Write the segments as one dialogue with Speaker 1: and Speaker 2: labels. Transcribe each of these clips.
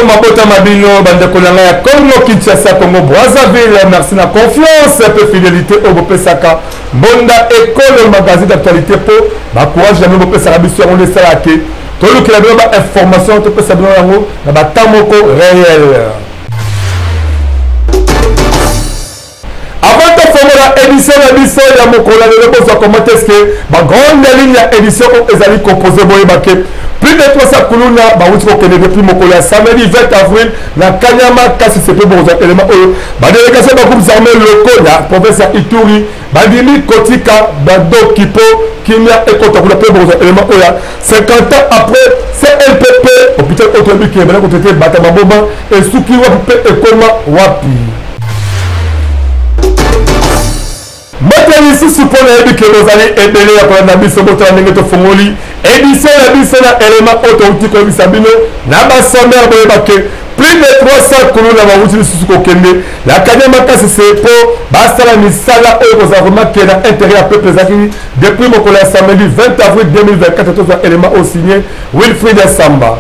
Speaker 1: Mabota Mabino, bande kolanga Congo Kinshasa, Congo Brazzaville, merci la confiance, peu fidélité au Bopesaka, Bonda école, magazine d'actualité pour ma courage, jamais Bopesaka, mission on les salake, tout le qui a besoin d'informations, tout peut savoir dans la tamoko réel. Avant de faire la édition de l'édition, il y a mon collègue, comment est-ce que ma grande ligne d'édition est composée de plus de 300 kuluna, depuis mon collègue samedi 20 avril, la Kanyama Kassi c'est pour vous éléments. La délégation de groupes armés locaux, la province Ituri, Badimi Kotika, Bado Kipo, Kimia et Kotakula pour vous éléments. 50 ans après, CLPP, hôpital autonome qui est venu côté Batamaboma et Soukiwa et Koma Wapi. Ici, suppose que nous allons aider à prendre la mission de la Fongoli. Édition la mission d'éléments authentiques comme Sabino. Naba sommaire de plus de 300 colonnes à la route la Kanyama c'est pour Bastala Misala et vos aromats qui est à l'intérieur à peu près depuis mon collègue samedi 20 avril 2024. Éléments au signé Wilfried Samba.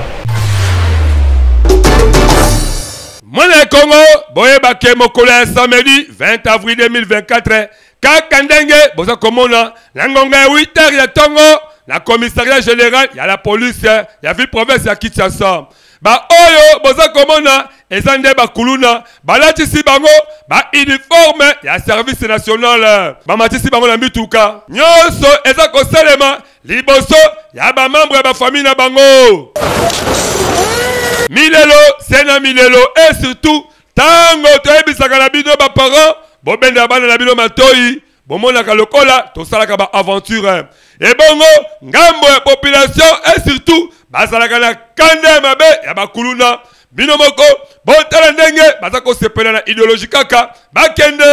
Speaker 2: Mon Congo, Boye Baké, mon collègue samedi 20 avril 2024. Kakandenge, boza komona, langonga 8h ya tongo, la commissariat général, ya la police, ya ville province ya Kinshasa. Ba oyo, boza komona, ezande ba kuluna, ba latisi bango, ba uniforme, ya service national, ba matisi bango na mituka. Nyonso, eza kosalema, liboso, ya ba membre ya ba famille na bango. Milelo, sena milelo, et surtout, tango toyebisaka na bino ba parents, Bobende abana na bino matoi, bomona ka lokola, to salaka ba aventure. Et bongo, ngambo ya population et surtout, basalaka na kande mabe ya bakuluna. Bino moko, botala ndenge, bazako sepela na idéologie kaka, bakende.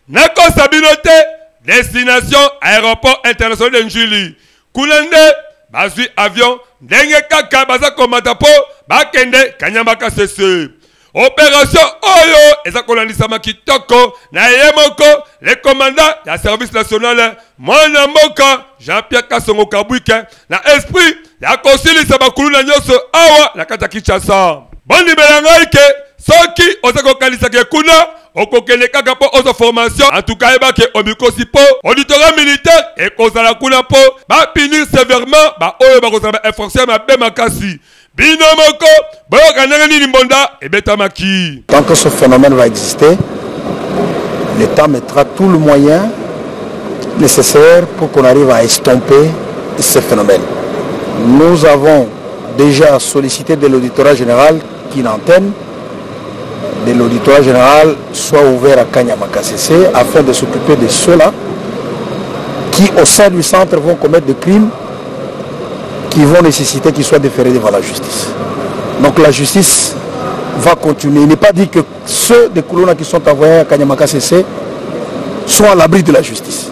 Speaker 2: Nako sabinote, destination aéroport international de Njili. Kulande, bazui avion, ndenge kaka bazako matapo, bakende Kanyama Kasese. Opération Oyo, ezakolandisama kitoko, na yemoko, le commandant ya service national, Mwana Mboka, Jean-Pierre Kasongo Kabwike, na esprit, ya kosilisa bakulu na nyoso awa, na kata Kinshasa. Bondi belangaike, soki, ozako kalisa ke kuna, okokele kaka po ozo formation, en tout cas ebake omikosi po, auditorat militaire, et kozala kuna po, ba punir sévèrement, ba oyo ba kozala enforcer ma be makasi. Binomoko, boyoka nangani limbonda, et betamaki.
Speaker 3: Tant que ce phénomène va exister, l'État mettra tout le moyen nécessaire pour qu'on arrive à estomper ce phénomène. Nous avons déjà sollicité de l'auditorat général qu'une antenne de l'auditorat général soit ouvert à Kanyama Kasese afin de s'occuper de ceux-là qui au sein du centre vont commettre des crimes qui vont nécessiter qu'ils soient déférés devant la justice. Donc la justice va continuer. Il n'est pas dit que ceux des Kuluna qui sont envoyés à Kanyama Kasese sont à l'abri de la justice.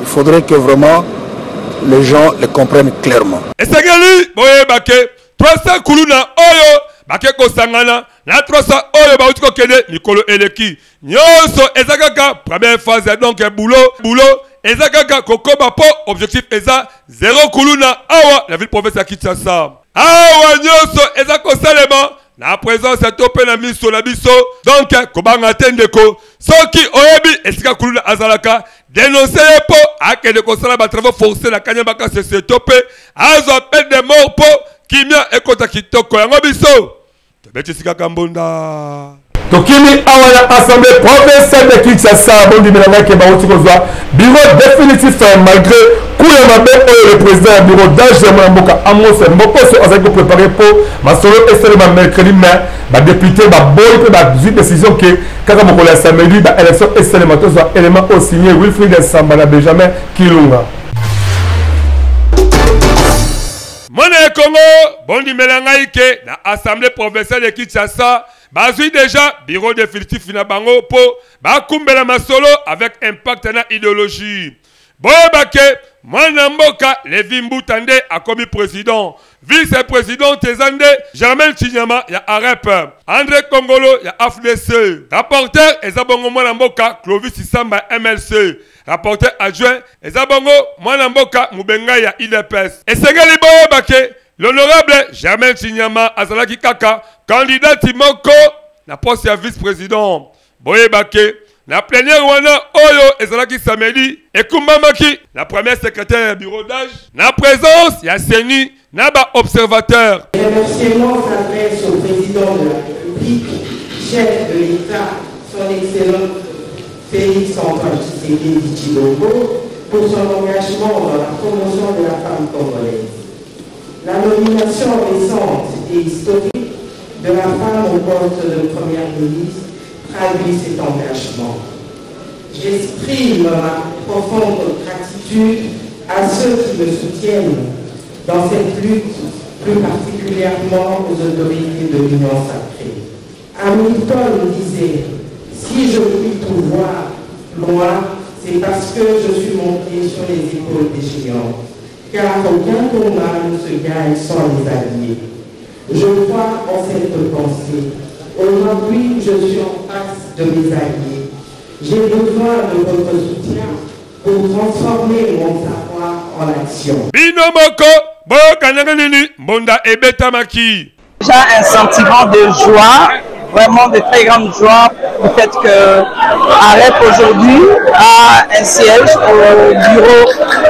Speaker 3: Il faudrait que vraiment les gens le comprennent clairement.
Speaker 2: Et c'est que 300 Kuluna Oyo Bakeko Sangana, la 300 Oyo Bautiko Kede, Nicolo Eleki. Nyonso, Ezakaka, première phase, donc boulot, Ezakaka, Koko Bapo, objectif Eza, 0 Kuluna, Awa, la ville province à Kinshasa. Awa, Nyonso, Ezako Salema, la présence est topé na miso la biso, donc, Kobanga Tendeko, Soki Oyebi, Esika Kuluna Azalaka, dénoncer les pots, Akede Kosala, travaux forcés, la Kanyama Kasese topé, Azo appel des morts po, Kimia ekota kitoko yango biso tobetisika kambonda
Speaker 1: tokimi awa ya assemblée provinciale de Kinshasa bondi melanga ke bauti kozwa bureau définitif malgré kuya mabe le président du bureau d'âge Mboka Amos Mbokoso azaki préparer pour masolo esele ba mercredi mais ba député ba boy pe ba décision que kaka mokolo ya samedi ba élection esele matozo élément au signé Wilfried Samba na Benjamin Kilunga.
Speaker 2: Mona Congo, bondi melangaike na assemblée provinciale de Kinshasa, bazui déjà bureau définitif na bango po ba kumbela masolo avec impact na idéologie. Boyebake, mwana mboka Levi Mbutande a commis président. Vice-président Tezande, Germain Chinyama ya AREP. André Kongolo ya AFDC. Rapporteur Ezabongo mwana mboka Clovis Samba MLC. Rapporteur adjoint Ezabongo mwana mboka Mubenga ya IDPS. Esengeli boyebake, l'honorable Germain Chinyama Azalaki Kaka, candidat Timoko na poste ya vice-président. Boyebake, la plénière wana oyo ezalaki samedi ekumbamaki la première secrétaire bureau d'âge na présence ya Seni na ba observateur.
Speaker 4: Les remerciements s'adressent au président de la République, chef de l'État, son excellent Félix Antoine Tshisekedi Tshilombo, pour son engagement dans la promotion de la femme congolaise. La nomination récente et historique de la femme au poste de première ministre traduit cet engagement. J'exprime ma profonde gratitude à ceux qui me soutiennent dans cette lutte, plus particulièrement aux autorités de l'Union sacrée. Hamilton disait, si je puis tout voir loin, c'est parce que je suis monté sur les épaules des géants, car aucun combat ne se gagne sans les alliés. Je crois en cette pensée. Aujourd'hui, je suis en face de mes alliés. J'ai besoin de votre soutien pour transformer mon savoir en action.
Speaker 5: J'ai un sentiment de joie, vraiment de très grande joie, du fait que AREP aujourd'hui a un siège au bureau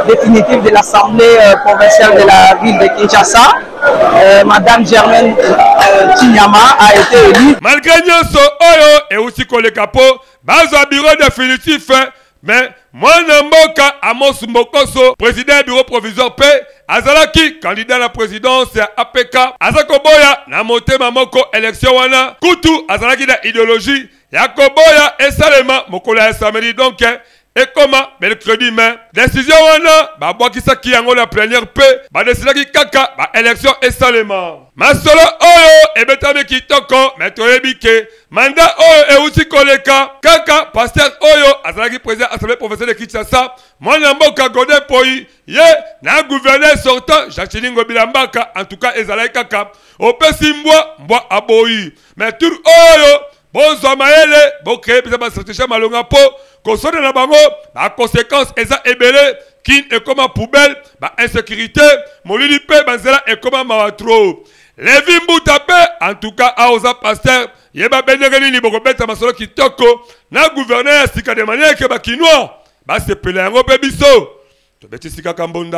Speaker 5: définitif de l'Assemblée provinciale de la ville de Kinshasa. Madame Germaine Chinyama a été élue.
Speaker 2: Malgré Nyoso Oyo et aussi Kolekapo, bazo bureau définitif, mais Mwana Mboka Amos Mbokoso, président du bureau provisoire P, Azalaki, candidat à la présidence à APK, Azakoboya, na motema moko élection wana, Kutu, Azalaki da idéologie, Yakoboya et Salema, Mokola et Samedi, donc, et comment, mercredi, mais, décision wana, ba boakisa ki yango la plénière P, ba décision ki kaka, ba élection et Salema. Masolo Oyo, et betame ki toko, maître Ebike, mandat Oyo et aussi koleka, kaka, pasteur Oyo, Azalaki président assemblée professionnelle de Kinshasa, Mwana Mboka Godin Poi, ye, na gouverneur sortant, Jachilingo Bilambaka, en tout cas, Ezalaki kaka, Opesi Mbwa Aboyi. Mais tout Oyo, bonzo maele, bon créé, puis ça va stratégie malonga po, consonne na bango, la conséquence, eza ebele, kin et comme poubelle, ba insécurité, molili pe, banzela et comme mawatro. Levi Mbutape, en tout cas, Aoza Pasteur, Yeba Benegani Libokobeta Masolo Kitoko, na gouverneur Sika de manière que Bakinois, ba se pele en robe biso. Tobeti Sika Kambonda.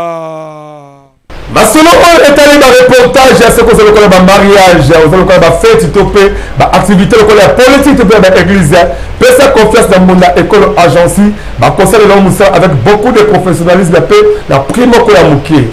Speaker 1: Masolo est allé dans le reportage à ce que vous avez le mariage, vous avez la fête, activité, la politique de l'église, personne confiance dans mon école agence, conseil de l'homme avec beaucoup de professionnalisme, la prime que la mouké.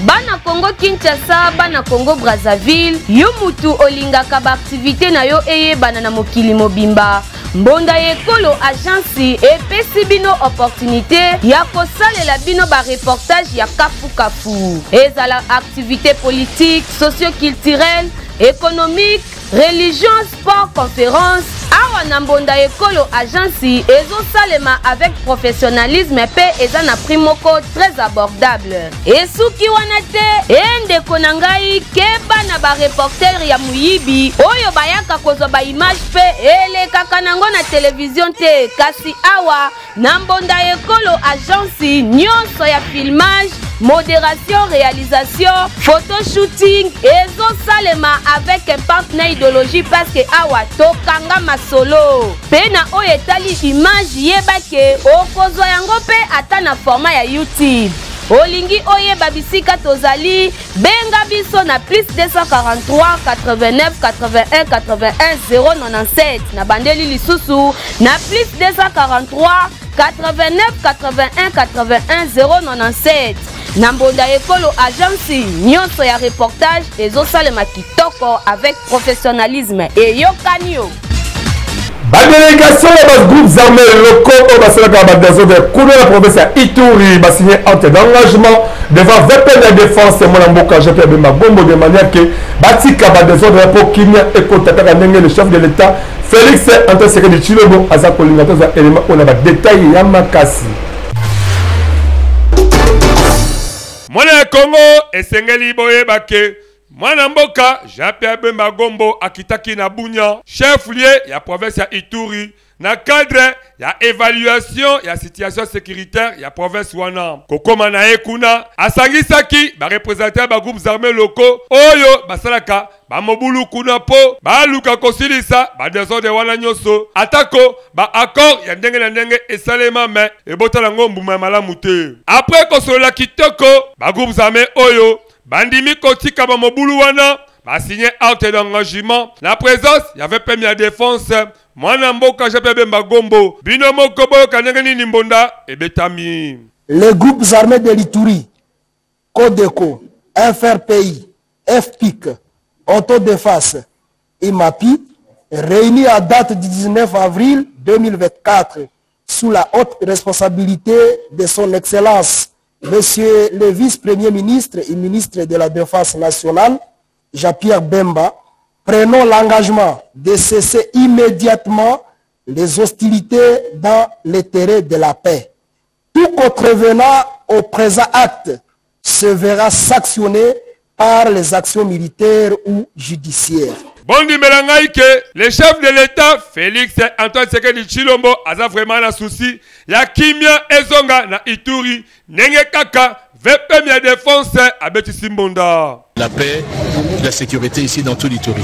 Speaker 6: Bana Congo Kinshasa, Bana Congo Brazzaville, yo mutu olingaka ba activité na yo eye bana na mokili mobimba. Mbonda Ekolo agence epesi bino opportunité ya kosalela bino ba reportage ya kafu kafu. Ezala activité politique, socio-culturelle, économique, religion, sport, conférence. Awa na Mbonda Ekolo agence ezo salema avec professionnalisme pe eza na prix moko très abordable. Esuki wana te ende konangai keba na ba reporter ya muyibi oyo bayaka kozwa ba image pe elekaka nango na télévision te kasi awa na Mbonda Ekolo agence nyonso ya filmage, modération, réalisation, photoshooting ezo salema avec un partenaire idéologie parce que awa tokanga masolo pena oyo etali image yebake okozwa yango pe ata na format ya YouTube. Olingi oyeba bisika tozali benga biso na plus 243 89 81 81 097 na bandeli lisusu na plus 243 89 81 81 097 na Mbonda Ekolo agence nyonso ya reportage ezosalema kitoko avec professionnalisme et yokanio.
Speaker 1: La délégation des groupes armés locaux au de la province de Ituri va signer un acte d'engagement devant VP de la défense et mon amboka Jean-Pierre Bemba Gombo de manière que Batika va désordre pour Kimia et Kotaka le chef de l'État Félix Antoine Sekedi Chilobo Aza Kolingata za élément on a ba détail ya makasi.
Speaker 2: Mwana Congo esengeli boye bake Mwana mboka Jean-Pierre Bemba Gombo akitaki na Bunya chef lieu ya province ya Ituri na cadre ya évaluation ya situation sécuritaire ya province wana kokoma na ekuna asangisaki ba représentateur ba groupes armés locaux oyo basalaka ba mobulu kuna po ba luka kosilisa ba désordre wana nyoso atako ba accord ya ndenge na ndenge esalema me ebotala ngombu malamu te après kosolola kitoko ba groupes armés oyo bandimi kotika ba mobulu wana ba signé acte d'engagement la présence y avait permis la défense Mwana mboka Jean-Pierre Bemba Gombo bino moko boyo kanenge nini mbonda ebetami.
Speaker 3: Les groupes armés de l'Ituri, Codeco, FRPI, FPIC, Autodefense et MAPI, réunis à date du 19 avril 2024 sous la haute responsabilité de son Excellence, Monsieur le vice-premier ministre et ministre de la Défense nationale, Jean-Pierre Bemba, prenons l'engagement de cesser immédiatement les hostilités dans les terrains de la paix. Tout contrevenant au présent acte se verra sanctionné par les actions militaires ou judiciaires.
Speaker 2: Bondi Melangaïke, le chef de l'État, Félix Antoine Sekedi Chilombo, a vraiment un souci. Ya Kimia Ezonga na Ituri, Nenge Kaka, VP Mia Défense, Abeti Simbonda.
Speaker 7: La paix, la sécurité ici dans tout l'Ituri.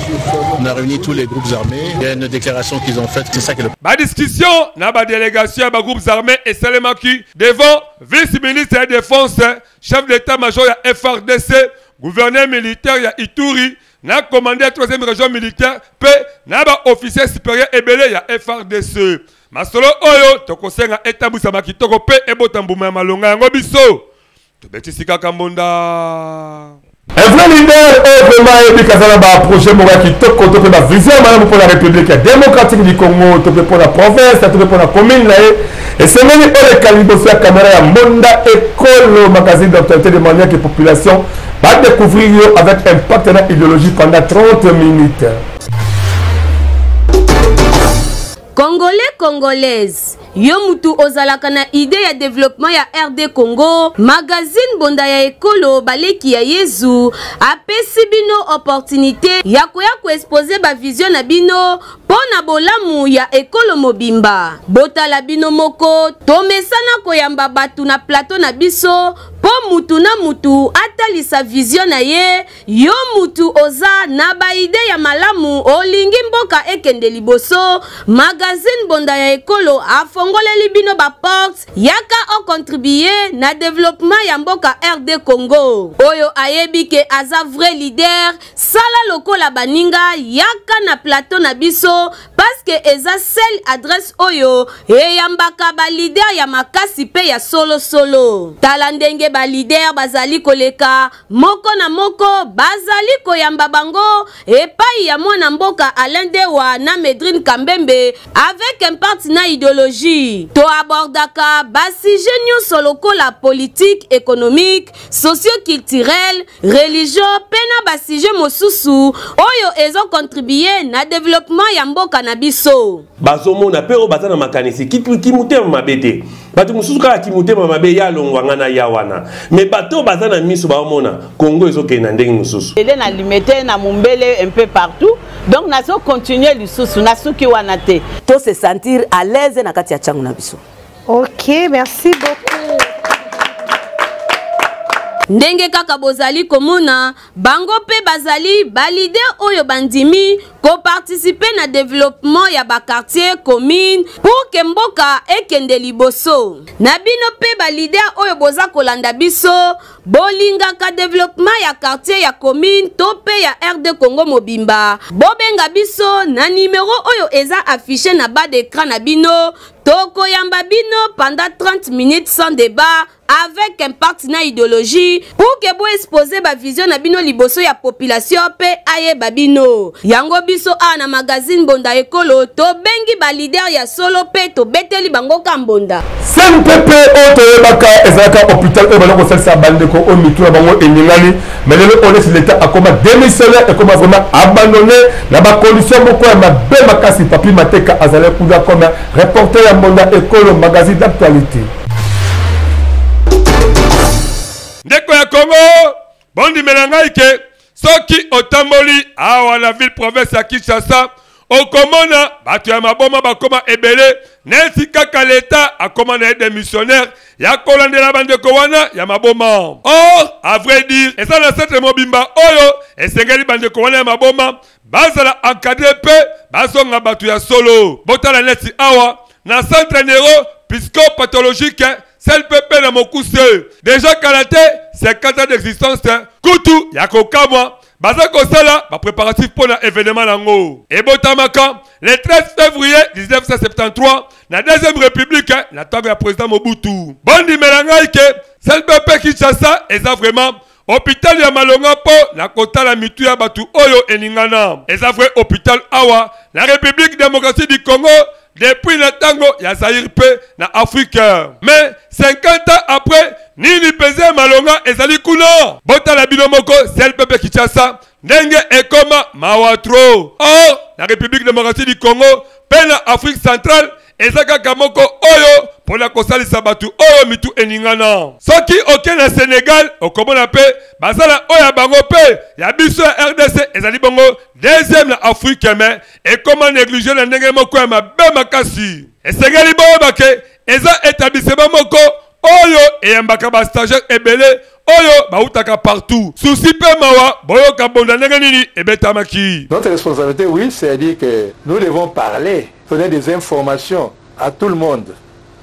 Speaker 7: On a réuni tous les groupes armés. Il y a une déclaration qu'ils ont faite. C'est ça que le...
Speaker 2: Ma discussion, na ba délégation, ba groupes armés et Salemaki, devant vice-ministre de la Défense, chef d'état-major ya FRDC, gouverneur militaire ya Ituri, na commandé la 3e région militaire, pe na ba officier supérieur ebele ya FRDC. Masolo oyo, tokosenga etabusa makitoko pe ebotambuma malonga yango biso. Tobetisika Kambonda.
Speaker 1: Un vrai leader est vraiment épique à projet qui toque la vision pour la République démocratique du Congo, pour la province, pour la commune. Et c'est même le calibre sur la caméra à Monda École, magazine d'autorité de manière que la population va découvrir avec un partenaire idéologique pendant 30 minutes.
Speaker 6: Congolais, Congolaises, yo mutu ozalaka na idée ya développement ya RD Congo, magazine bonda ya ekolo baleki ya Yezu, apesi bino opportunité ya koya ko exposer ba vision na bino pona bolamu ya ekolo mobimba. Botala bino moko, tomesana koyamba batu na plateau na biso, po mutu na mutu atalisa vision na ye, yo mutu oza na ba idée ya malamu olingi mboka ekende liboso, magazine bonda ya ekolo afongoleli bino ba porte yaka o contribuer na développement ya mboka RD Congo. Oyo ayebi ke aza vrai leader, sala lokola baninga yaka na plateau na biso parce que eza seule adresse oyo eyambaka ba leader ya makasi pe ya solo solo. Tala ndenge ba leader bazali koleka moko na moko bazali koyamba bango epai ya mwana mboka Alain Dewa na Medrine Kambembe avec un partenaire idéologie. To abordaka basi nyonso lokola politique, économique, socio-culturel, religion, pena basije mosusu oyo ezo contribuer na développement ya mboka na biso.
Speaker 8: Bazomona pero bazana makanisi kimute mabete. Batu mususu kala kimute mabe ya longwanga na yawana. Mais bato bazana miso baomona Congo ezoke na ndenge mususu.
Speaker 5: Ele na limité na mumbele un peu partout. Donc nazo continuer lisusu nasuki wana te.
Speaker 9: To se sentir à l'aise na kati ya changu na biso.
Speaker 10: OK, merci beaucoup.
Speaker 6: Ndenge kaka bozali komona bango pe bazali ba leader oyo bandimi ko participer na développement ya ba quartier commune pour que mboka ekende liboso. Na bino pe ba leader oyo boza kolanda biso bolinga ka développement ya quartier ya commune to pe ya RD Congo mobimba. Bobenga biso na numéro oyo eza affiché na bas d'écran na bino. Toko yamba bino pendant 30 minutes sans débat avec un partenaire idéologie pour que vous exposer ba vision na bino liboso ya population pe aye babino. Yango biso a na magazine Bonda Ekolo to bengi ba leader ya solo pe to beteli bango kambonda
Speaker 1: CNPP otoyebaka ezalaka hôpital oyo baloko kosalisa bandeko oyo mituna bango eningani mais lelo on est l'état akoma démissionnaire et comment vraiment abandonné na bacondition moko ya mabe makasi. Papi Mateka azali kuda comme reporter ya Bonda Ekolo magazine d'actualité.
Speaker 2: Ndeko ya Congo bondi melangai ke soki otamboli awa na ville province ya Kinshasa okomona batu ya maboma bakoma ebele neti kaka leta akoma na démissionnaire ya kolandela bandeko wana ya maboma. Or à vrai dire eza na centre mobimba oyo esengeli bandeko wana ya maboma bazala encadré pe bazonga batu ya solo botala neti awa na centre neuro psychopathologique CNPP na mokuse déjà kalaté 50 ans d'existence kutu ya kokamwa baza kosala ba préparatif pour un événement nango ebotamaka le 13 février 1973 na deuxième république na tango ya président Mobutu bondi melangai ke CNPP Kinshasa eza vraiment hôpital ya malonga po na kotala mitu ya batu oyo eningana eza vrai hôpital awa la République démocratique du Congo depuis le tango ya Zaïre pe na Afrique. Mais 50 ans après, nini peze malonga ezali kuna. Bota la binomoko CNPP Kinshasa, ndenge ekoma mawatro. Or, la République démocratique du Congo, pe na Afrique centrale, ezaka kamoko oyo pour la kosali sabatu oyo mitu eningana. Soki oke na Sénégal, okomona pe, bazala oya bango pe, ya biso ya RDC ezali bongo deuxième na Afrique mais et comment négliger na ndenge moko ya mabe makasi. Esengeli bongo bake, eza établissement moko oyo eyambaka ba stagiaire ebele oyo bautaka partout. Souci pe mawa boyo kabonda ndenge nini ebetamaki.
Speaker 11: Notre responsabilité, oui, c'est dire que nous devons parler, donner des informations à tout le monde,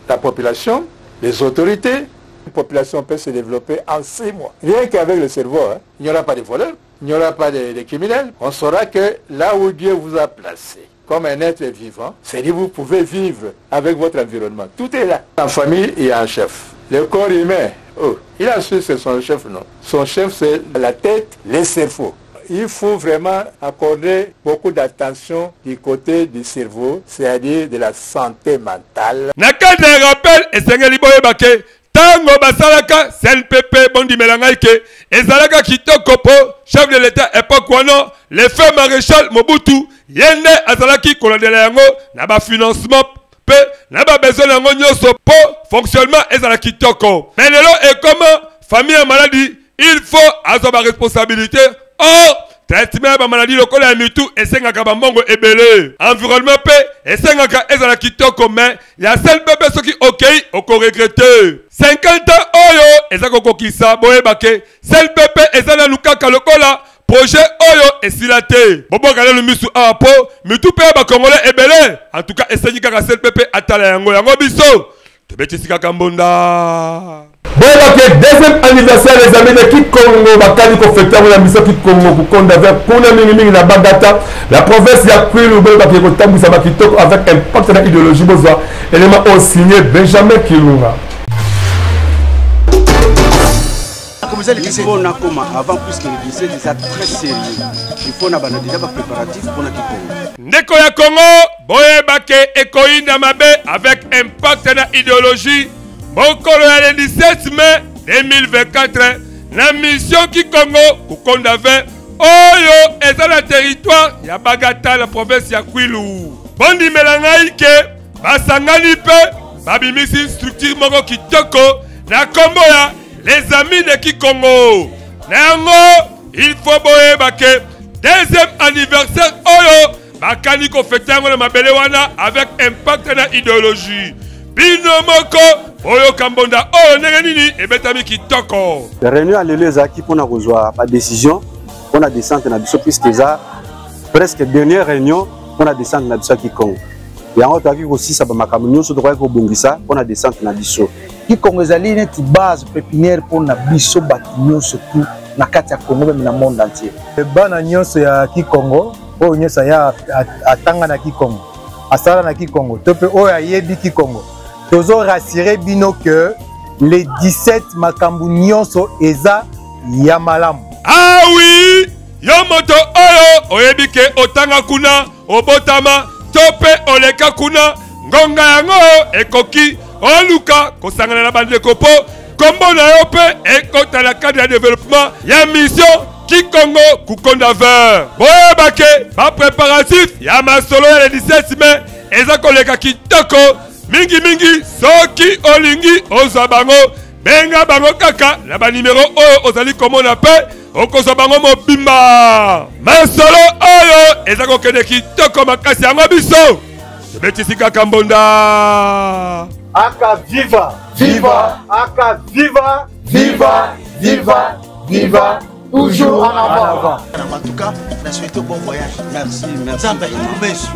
Speaker 11: la population, les autorités. Une population peut se développer en 6 mois. Rien qu'avec le cerveau, hein. Il n'y aura pas de voleurs, il n'y aura pas de criminels. On saura que là où Dieu vous a placé, comme un être vivant, c'est dire que vous pouvez vivre avec votre environnement. Tout est là. En famille, il y a un chef. Le corps humain, oh, il a su c'est son chef, non. Son chef, c'est la tête, les cerveaux. Il faut vraiment accorder beaucoup d'attention du côté du cerveau, c'est-à-dire de la santé mentale.
Speaker 2: Nakade rappel esengeli boye bake tango basalaka CNPP bondi melangai ke ezalaka kitoko po chef de l'état époque wano le fait maréchal Mobutu yende azalaki kolandela yango na ba financement pe na ba besoin yango nyoso po fonctionnement ezalaki kitoko. Mais lelo et comment famille en maladie il faut azo ba responsabilité. Or traitement ba maladie lokola ya mitu esengaka ba mbongo ebele environnement pe esengaka ezala kitoko mais ya seul bébé soki okei oko regretter 50 ans oyo ezako kokisa boyebake seul bébé ezala lukaka lokola projet oyo esilate boboka lelo misu apo mitu pe ba congolais ebele en tout cas esenyi kaka seul bébé atala yango biso tobetisi kambonda.
Speaker 1: Bon, ok, deuxième anniversaire les amis de Kikongo, Bakali Kofekta, la mission Kikongo, Kukonda, avec Kuna Minimi, la Bagata, la province Yakui, le Bel Bakiko Tambu, Samakito, avec impact de l'idéologie Bozoa, élément au signé Benjamin Kilunga.
Speaker 12: Il faut avant plus que le lycée, déjà très sérieux. Il faut déjà des préparatifs pour la Kikongo.
Speaker 2: Ndeko ya Congo, Boye Bake Ekoinda Mabe, avec impact de l'idéologie. Mokolo ya le 17 mai 2024 na mission Kikongo Kukonda 20 oyo eza na territoire ya Bagata la province ya Kwilu. Bondi melangai ke basangani pe babimisi structure moko kitoko na kombo ya les amis de Kikongo. Nango il faut boye bake deuxième anniversaire oyo bakani ko fêter na mabele wana avec impact na idéologie. Binomoko oyo kambonda oyo ndenge nini ebetami kitoko.
Speaker 12: La réunion à l'élève qui pour rejoindre la décision on a descente na biso puisque ça presque dernière réunion on a descente na biso Kikongo. Et en autre aussi ça ba makambo nyonso to ko bongisa on a descente na biso.
Speaker 13: Kikongo ezali neti base pépinière pour na biso batinyo surtout na kati ya Congo même na monde entier. Bana nyonso ya Kikongo oyo nyonso ya atanga na Kikongo. Asala na Kikongo. Tope oyo ayebi Kikongo. Tozo rassurer bino que les 17 makambu nyonso eza ya malamu.
Speaker 2: Ah oui, yo moto oyo oyebike otanga kuna obotama tope oleka kuna ngonga yango ekoki oluka kosangana na bandeko po kombo na yo pe ekota na cadre ya développement ya mission Kikongo Kukonda Vert. Boyebake ba préparatif ya masolo ya le 17 mai eza koleka kitoko mingi soki olingi ozwa bango benga bango kaka na ba numéro oyo ozali komona pe okozwa bango mobimba. Masolo oyo eza kokende kitoko makasi yango biso tobetisi kaka mbonda.
Speaker 13: Aka viva viva, aka viva viva viva viva, toujours en avant.
Speaker 14: En tout cas, la suite au bon voyage. Merci, merci. Ça va être un baiser.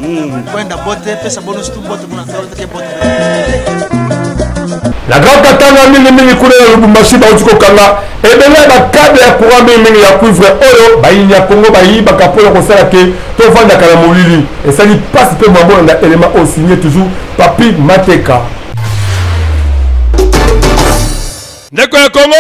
Speaker 1: La grande katana mingi kuna ya Lubumbashi ba utiko kanga ebele ba cadre ya courant mingi ya cuivre oyo ba inya Congo ba yi ba kapola ko sala ke to vanda kala molili et ça dit passe peu mabo na élément au signé toujours Papi Mateka.
Speaker 2: Ndeko ya Congo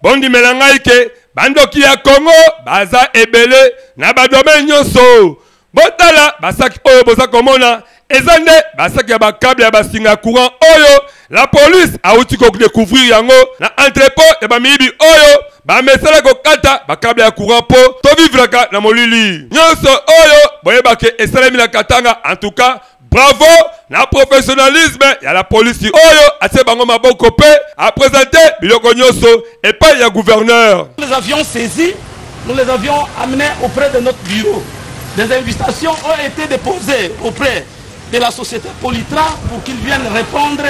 Speaker 2: bondi melangai ke bandoki ya Congo baza ebele na ba domaine nyonso botala basaki oyo boza komona ezande basaki ya ba câble ya basinga courant oyo la police a outi ko découvrir yango na entrepôt ya ba mibi oyo ba mesala ko kata ba câble ya courant po to vivre ka na molili nyonso oyo boyebake esalemi na katanga. En tout cas bravo na professionnalisme ya la police oyo ase bango maboko pe a présenté biloko nyonso et pas ya gouverneur.
Speaker 15: Nous les avions saisis, nous les avions amenés auprès de notre bureau. Des invitations ont été déposées auprès de la société Polytra pour qu'ils viennent répondre.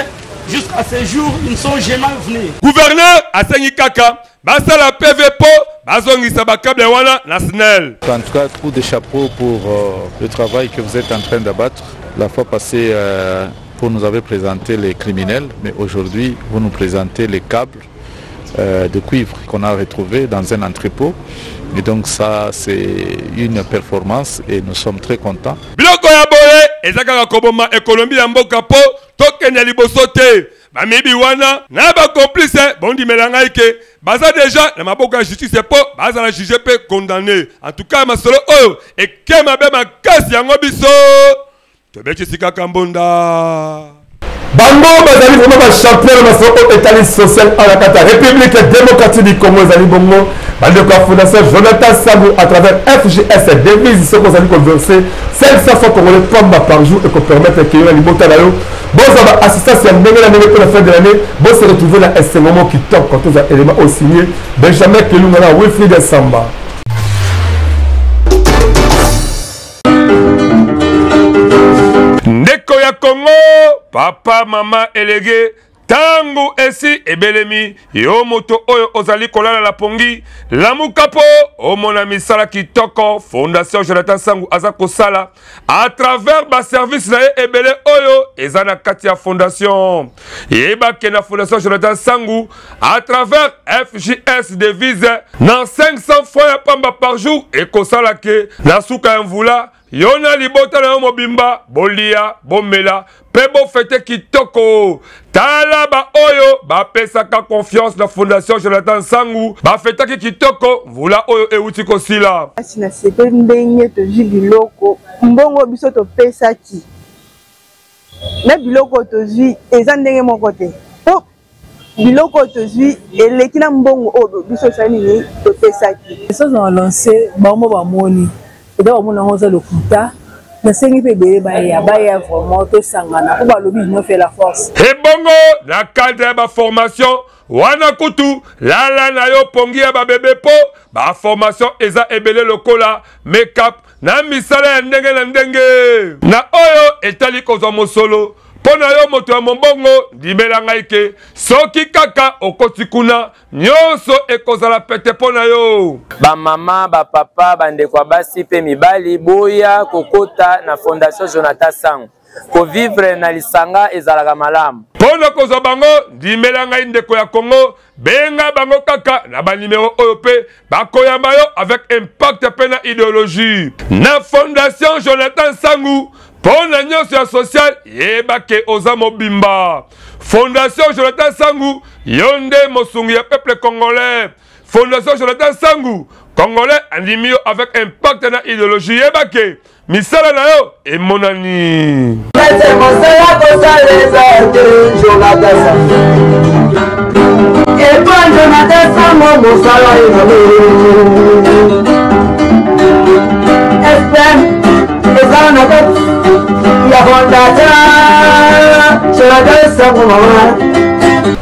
Speaker 15: Jusqu'à ce jour, ils ne sont jamais venus.
Speaker 2: Gouverneur Asengi Kaka, basa la PV po, bazongi sabakable wana na SNEL.
Speaker 16: En tout cas, coup de chapeau pour le travail que vous êtes en train d'abattre. La fois passée, vous nous avez présenté les criminels, mais aujourd'hui, vous nous présentez les câbles de cuivre qu'on a retrouvés dans un entrepôt. Et donc ça, c'est une performance et nous sommes très contents.
Speaker 2: Biloko ya boye, ezaka koboma économie ya mboka po, tokenya liboso te. Ba mibi wana, na ba complice, bondi melanga ike, baza déjà na maboko ya justice po, baza na juge pe condamné. En tout cas, masolo oyo, ekema be makasi yango biso. Tobeki sika kambonda.
Speaker 1: Bango bazali vraiment ba champion na soko état social à la carte République démocratique du Congo zali bongo bande ko fondation Jonathan Sambou à travers FGS devise ce qu'on a conversé 500 fois congolais par jour et qu'on permettre que les libota là yo bon ça va assistance ya ndenge na ndenge pour la fin de l'année bon se retrouver là un moment qui top quand on a élément au signé Benjamin Kelunga na Wilfried Samba.
Speaker 2: Ndeko ya Congo, papa, mama, elege, tangu esi ebelemi, yo moto oyo ozali kolala la pongi, lamukapo, omona misala kitoko, Fondation Jonathan Sambou azako sala, à travers ba service na ebele oyo, ezana katia fondation. Yeba kena Fondation Jonathan Sambou, à travers FJS devise, nan 500 fois pamba par jour, et kosala ke, na suka mvula, Yona libota na mobimba, bolia, bomela, pebo fete kitoko. Tala ba oyo, ba pesaka confiance na Fondation Jonathan Sambou, ba fete kitoko, vula oyo e utiko sila.
Speaker 17: Asina sepe ndenye to biloko, mbongo biso to pesaki. Na biloko to zui, eza ndenge moko te. Po biloko to zui, eleki na mbongo oyo biso sani to pesaki.
Speaker 18: Ça ont lancé bamo ba moni. Et donc, on a le kuta. Mais c'est une vraiment tout sangana. Pour le but, nous fait la force.
Speaker 2: Et bongo, la cadre de formation, wana kutu, la na yo pongi ba bébé po, ba formation eza ebele lokola, make-up, na misala ya ndenge na ndenge. Na oyo etali kozo mosolo. Pona yo moto ya mombongo dimela ngaike soki kaka okoti kuna nyonso ekozala pete pona yo
Speaker 19: ba mama ba papa bandeko basi pe mibali boya kokota na Fondation Jonathan Sambou ko vivre na lisanga ezalaka malamu
Speaker 2: pona kozo bango dimela ngai ndeko ya Congo benga bango kaka na ba numéro oyo pe bakoyamba yo avec impact pe na idéologie na Fondation Jonathan Sambou. Pona nyonso ya social yebake oza mobimba. Fondation Jonathan Sambou yonde mosungu ya peuple congolais. Fondation Jonathan Sambou Congolais animé avec un partenaire idéologie Yebake. Misala na yo et mon ami.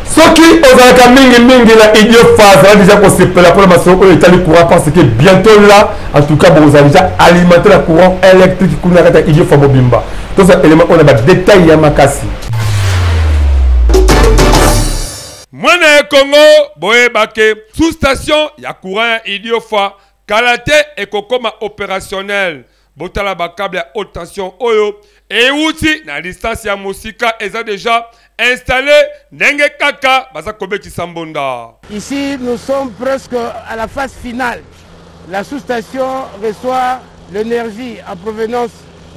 Speaker 1: Soki ozalaka mingi la idiophase va déjà conceptualiser pour la maçon on est courant parce que bientôt là en tout cas vous allez déjà alimenter le courant électrique pour la idiophase bobimba. Tout ça élément on a des détails ya makasi.
Speaker 2: Mwana Congo boye bake sous station ya courant idiophase Kalate et kokoma opérationnel. Botala bakable à haute tension oyo et outil na distance ya musika eza déjà installé ndenge kaka baza kobeti sambonda.
Speaker 20: Ici nous sommes presque à la phase finale. La sous-station reçoit l'énergie en provenance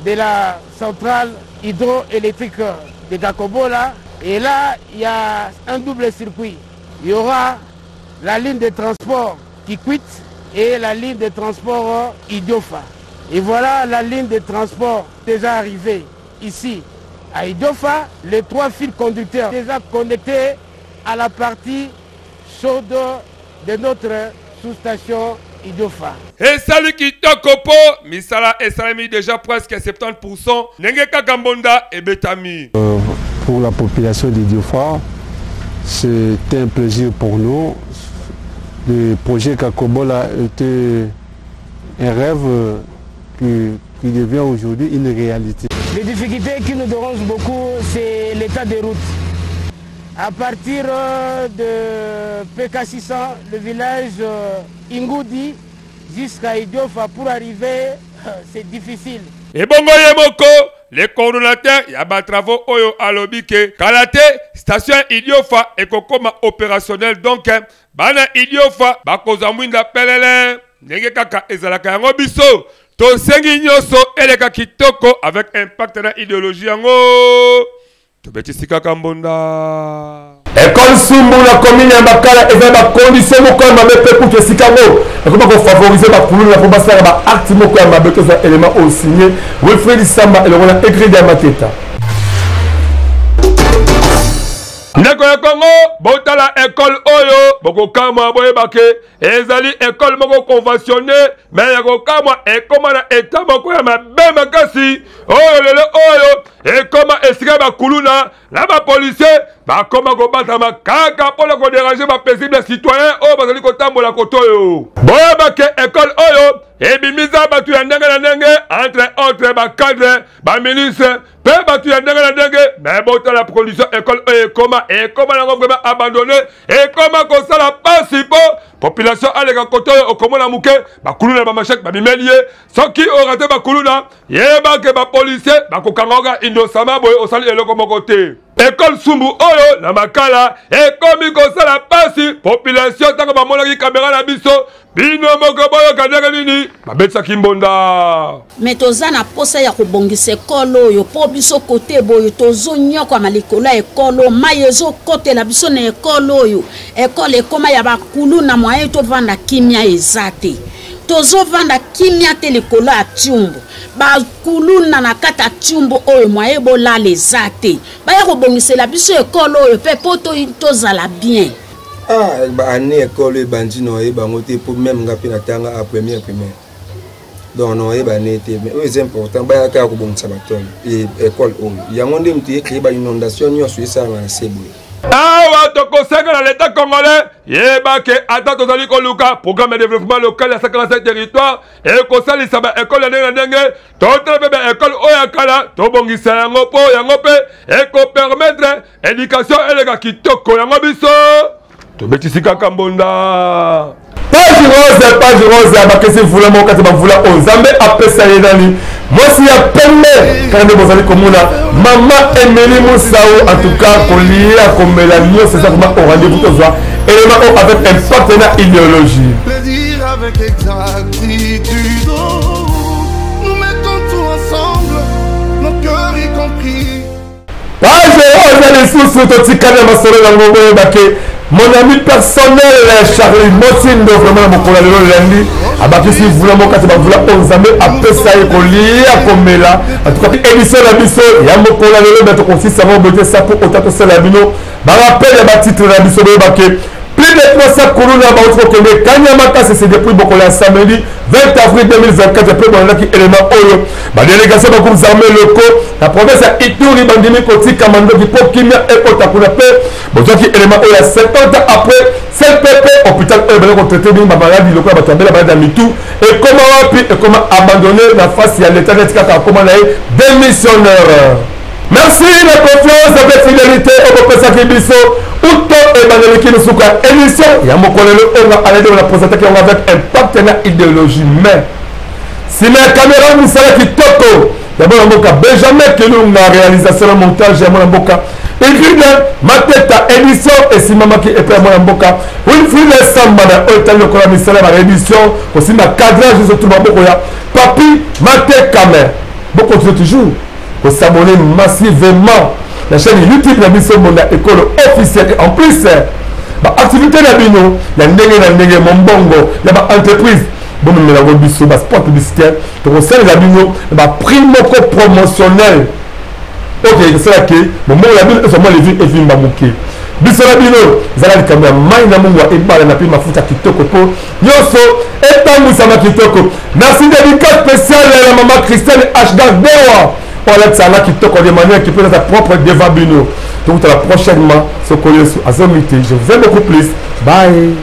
Speaker 20: de la centrale hydroélectrique de Kakobola et là il y a un double circuit. Il y aura la ligne de transport qui quitte et la ligne de transport Idiofa. Et voilà la ligne de transport déjà arrivée ici à Idiofa. Les 3 fils conducteurs déjà connectés à la partie chaude de notre sous-station Idiofa.
Speaker 2: Et salut qui tokopo, misala et salami déjà presque 70%. Nenge Kakambonda et Betami.
Speaker 12: Pour la population d'Idiofa, c'était un plaisir pour nous. Le projet Kakobola était un rêve qui devient aujourd'hui une réalité.
Speaker 20: Les difficultés qui nous dérangent beaucoup, c'est l'état des routes. À partir de PK600, le village Ingoudi, jusqu'à Idiofa, pour arriver, c'est difficile.
Speaker 2: Et bongo yemoko, les coordonnateurs yaba travaux oyo alobike Kalate station Idiofa et kokoma opérationnel donc bana Idiofa bakoza mwinda pelele ndenge kaka ezalaka yango biso to sengi nyoso eleka kitoko avec un partenaire idéologie yango to beti kaka mbonda.
Speaker 1: École Sumbu la commune ya Bakala eza ba condition moko ya mabe pe pour que sikango ekoma ko favoriser ba kuluna na kobasala ba acte moko ya mabe to za élément au signé Wilfred Samba et le rôle écrit de Mateta.
Speaker 2: Ndeko ya Congo botala école oyo boko kama boye bake ezali école moko conventionné mais ya ko kama ekoma na état moko ya mabe makasi oyo lelo oyo ekoma esika ba kuluna na ba policier ba koma ko batama kaka pour ko déranger ba paisible citoyen oyo bazali ko tambola kotoyo boye bake école oyo ebimiza batu ya ndenge na ndenge entre autres ba cadre ba ministre pe batu ya ndenge na ndenge mais botala production école ekoma nango vraiment abandonné ekoma kosala pasi po population aleka kotoyo okomona muke bakuluna ba machek ba bimelie soki orate bakuluna yebake ba policier bakokangoga indosama boye osali eloko moko te. École Sumbu oyo na makala ekomi kosala pasi population tango bamonaki caméra na biso bino moko boyo kadeka nini babetsaki mbonda.
Speaker 21: Mais toza na posa ya kobongisa ekolo oyo po biso kote boyo tozonyokwa malikolo ya ekolo mai ezokotela biso na ekolo oyo ekolo ekoma ya bakulu na moyen tovanda kimia eza te tozovanda kimia te likolo ya tiumbu bakuluna na kata tiumbu oyo moyen bolala eza te baya kobongisela biso ekolo oyo pe po tozala bien.
Speaker 22: Année école et bandino et bangote pour même ngapi na tanga à première primaire. Donc non et banete mais c'est important ba ka ko bon sabaton et école o. Yango ndimti écrit ba inondation nyo suisa na sebu.
Speaker 2: Awa tokoseka na l'état congolais yebake ata tozali koluka programme de développement local ya 57 territoire et kosalisa ba école na ndenge totala pe ba école oya kala tobongisa yango po yango pe et ko permettre éducation elega kitoko yango biso tobetisi kaka mbonda.
Speaker 1: Page rose ya bakesi vula moko kati bavula ozambe apesa ye nani mwasi ya pembe kandi bozali komona mama Emily Moussao en tout cas kolia komela nyonso eza koma au rendez-vous tozwa élément avec un partenaire idéologie.
Speaker 23: Plaisir avec exactitude, nous mettons tout ensemble, nos cœurs y compris.
Speaker 1: Page rose ya lisusu totikana masolo yango boye bake mon ami personnel Charlie Motindo vraiment mon collègue lundi abakisi vula moka te bavula onzambe apesa ye kolia komela en tout cas émission la biso ya mon collègue beto consiste à boter ça pour autant que la bino ba rappel ya ba titre la biso be baké plus de 300 Kuluna ba autre que Kanyamaka c'est depuis Bokola samedi 20 avril 2024 après bon là qui élément oyo ba délégation ba groupe armés locaux la province à Ituri bandimi koti kamando qui pour kimia et kotakuna pe bon qui élément oyo 70 ans après CPP hôpital urbain pour traiter bien maladie locale ba tambela ba mitou et comment wapi et comment abandonner la face à l'état d'état comment là démissionnaire. Merci de confiance et de fidélité au professeur Kibiso. Outo et Baneliki nous souka émission. Il y a mon collègue on a allé de la présenter avec un partenaire idéologie. Mais si la caméra nous sera qui toko, il y a mon boka Benjamin qui nous a réalisation le montage. Il y a mon boka. Écrire ma tête à émission et si maman qui est prêt à mon boka. Wilfried Samba na hôtel le collègue ministère de l'émission aussi ma cadrage de tout le monde. Papi ma tête caméra. Beaucoup toujours. Pour s'abonner massivement la chaîne YouTube de la mission Monda École officielle et en plus activité de la bino la ndenge mon bongo il y a entreprise bon mais la biso bas sport publicitaire donc au sein de la bino primo promotionnel ok c'est là que mon mot la bino c'est moi les vues et films bamuké biso la bino zala le caméra mai na mungu et bala na pima futa kitoko po nyoso et tambu sama kitoko merci dédicace spéciale à la maman Christelle H. Voilà, c'est là qui te connaît de manière qui peut être propre devant Bino. Donc, à la prochainement, ce qu'on est à Zomité. Je vous aime beaucoup plus. Bye.